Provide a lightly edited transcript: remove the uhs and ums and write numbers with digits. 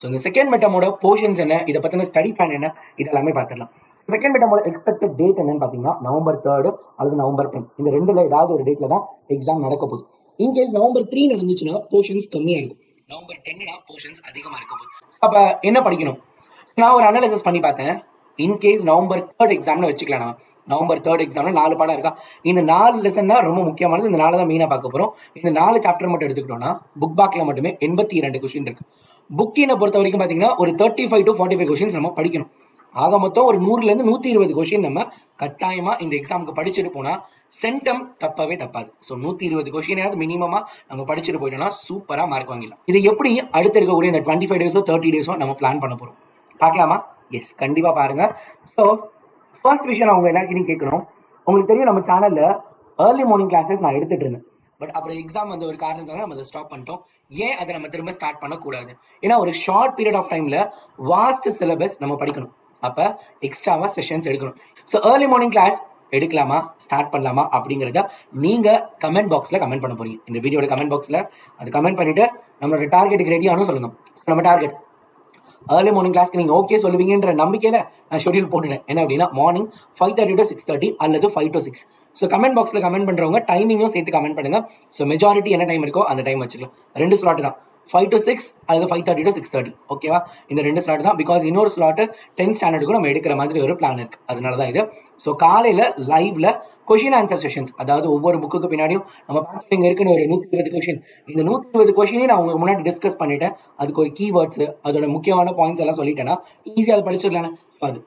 So இந்த second மிட்டமோட portions என்ன, இதை பற்றின ஸ்டடி பிளான் என்ன, இதெல்லாமே பார்த்துடலாம். செகண்ட் மிட்டமோட எக்ஸ்பெக்டட் டேட் என்னன்னு பார்த்தீங்கன்னா November 3 அல்லது November 10 இந்த ரெண்டுல ஏதாவது ஒரு டேட்ல தான் எக்ஸாம் நடக்க போகுது. இன்கேஸ் November 3 நடந்துச்சுன்னா போர்ஷன்ஸ் கம்மியாக இருக்கும், November 10 போர்ஷன்ஸ் அதிகமாக இருக்க போகுது. அப்போ என்ன படிக்கணும்? நான் ஒரு அனாலிசிஸ் பண்ணி பார்த்தேன். இன்கேஸ் November 3 எக்ஸாம்னு வச்சுக்கலாம். நான் November 3 எக்ஸாம்ல 4 பாடம் இருக்கா, இந்த 4 லெசன் தான் ரொம்ப முக்கியமானது. இந்த 4 தான் மெயினாக பார்க்க போகிறோம். இந்த 4 சாப்டர் மட்டும் எடுத்துக்கிட்டோம்னா புக் பேக்கில் மட்டுமே 82 கொஸ்டின் இருக்கு. புக்கினை பொறுத்த வரைக்கும் பார்த்தீங்கன்னா ஒரு 35 to 45 கொஸ்டின்ஸ் நம்ம படிக்கணும். ஆக மொத்தம் ஒரு 100லேருந்து 120 கொஸ்டின் நம்ம கட்டாயமாக இந்த எக்ஸாமுக்கு படிச்சுட்டு போனால் சென்டம் தப்பவே தப்பாது. ஸோ 120 கொஸ்டினாவது மினிமமாக நம்ம படிச்சுட்டு போயிட்டோம்னா சூப்பராக மார்க் வாங்கிடலாம். இது எப்படி அடுத்து இருக்கக்கூடிய இந்த 25 டேஸோ 30 டேஸோ நம்ம பிளான் பண்ண போகிறோம் பார்க்கலாமா? எஸ், கண்டிப்பாக பாருங்கள். ஸோ ஃபர்ஸ்ட் விஷயம் நான் உங்கள் எல்லாருக்கிட்டையும் கேட்கணும். உங்களுக்கு தெரியும் நம்ம சேனலில் ஏர்லி மார்னிங் கிளாஸஸ் நான் எடுத்துகிட்டு இருந்தேன். பட் அப்புறம் எக்ஸாம் வந்து ஒரு காரணத்தால நம்ம அதை ஸ்டாப் பண்ணிட்டோம். ஏன் அதை நம்ம திரும்ப ஸ்டார்ட் பண்ணக்கூடாது? ஏன்னா ஒரு ஷார்ட் பீரியட் ஆஃப் டைமில் வாஸ்ட் சிலபஸ் நம்ம படிக்கணும். அப்போ எக்ஸ்ட்ராவாக செஷன்ஸ் எடுக்கணும். ஸோ ஏர்லி மார்னிங் கிளாஸ் எடுக்கலாமா, ஸ்டார்ட் பண்ணலாமா அப்படிங்கிறத நீங்கள் கமெண்ட் பாக்ஸில் கமெண்ட் பண்ண போறீங்க. இந்த வீடியோட கமெண்ட் பாக்ஸில் அது கமெண்ட் பண்ணிவிட்டு நம்மளோட டார்கெட்டுக்கு ரெடியானு சொல்லுங்கள். ஸோ நம்ம டார்கெட் ஏர்லி மார்னிங் கிளாஸ்க்கு நீங்கள் ஓகே சொல்லுவீங்கன்ற நம்பிக்கையில் நான் ஷெடியூல் போட்டுட்டேன். என்ன அப்படின்னா மார்னிங் 5:30 to 6:30 அல்லது 5 to 6. ஸோ கமெண்ட் பாக்ஸில் கமெண்ட் பண்ணுறவங்க டைமிங்கும் சேர்த்து கமெண்ட் பண்ணுங்கள். ஸோ மெஜாரிட்டி என்ன டைம் இருக்கோ அந்த டைம் வச்சுக்கலாம். 2 ஸ்லாட் தான், 5 to 6 அல்லது 5:30 to 6:30. ஓகேவா? இந்த 2 ஸ்லாட் தான். பிகாஸ் இன்னொரு ஸ்லாட்டு 10th ஸ்டாண்டர்டுக்கும் நம்ம எடுக்கிற மாதிரி ஒரு பிளான் இருக்குது. அதனால தான் இது. ஸோ காலையில் லைவ்ல கொஷின் ஆன்சர் செஷன்ஸ், அதாவது ஒவ்வொரு புக்குக்கு பின்னாடியும் நம்ம பார்த்து இங்கே இருக்குன்னு ஒரு 120 கொஷின். இந்த 120 கொஷினையும் நான் உங்களுக்கு முன்னாடி டிஸ்கஸ் பண்ணிட்டேன். அதுக்கு ஒரு கீவேர்ட்ஸ், அதோட முக்கியமான பாயிண்ட்ஸ் எல்லாம் சொல்லிட்டேன்னா ஈஸியாக அதை படிச்சிடலானே. ஸோ அது